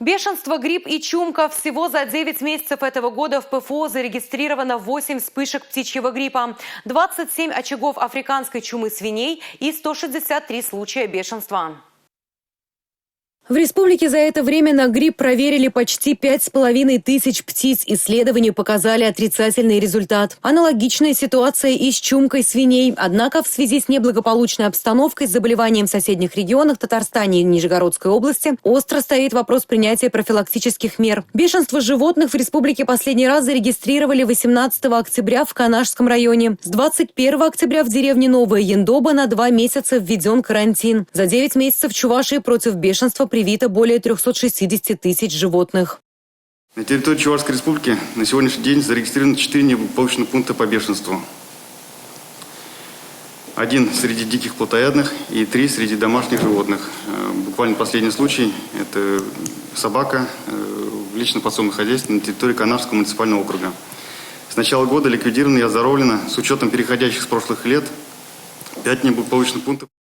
Бешенство, грипп и чумка. Всего за 9 месяцев этого года в ПФО зарегистрировано 8 вспышек птичьего гриппа, 27 очагов африканской чумы свиней и 163 случая бешенства. В республике за это время на грипп проверили почти 5500 птиц. Исследования показали отрицательный результат. Аналогичная ситуация и с чумкой свиней. Однако в связи с неблагополучной обстановкой с заболеванием в соседних регионах Татарстане и Нижегородской области остро стоит вопрос принятия профилактических мер. Бешенство животных в республике последний раз зарегистрировали 18 октября в Канашском районе. С 21 октября в деревне Новая Яндоба на 2 месяца введен карантин. За 9 месяцев в Чувашии против бешенства привито более 360 тысяч животных. На территории Чувашской республики на сегодняшний день зарегистрировано 4 неблагополучных пункта по бешенству. 1 среди диких плотоядных и 3 среди домашних животных. Буквально последний случай – это собака в личном подсобном хозяйстве на территории Канашского муниципального округа. С начала года ликвидировано и оздоровлено, с учетом переходящих с прошлых лет, 5 неблагополучных пунктов.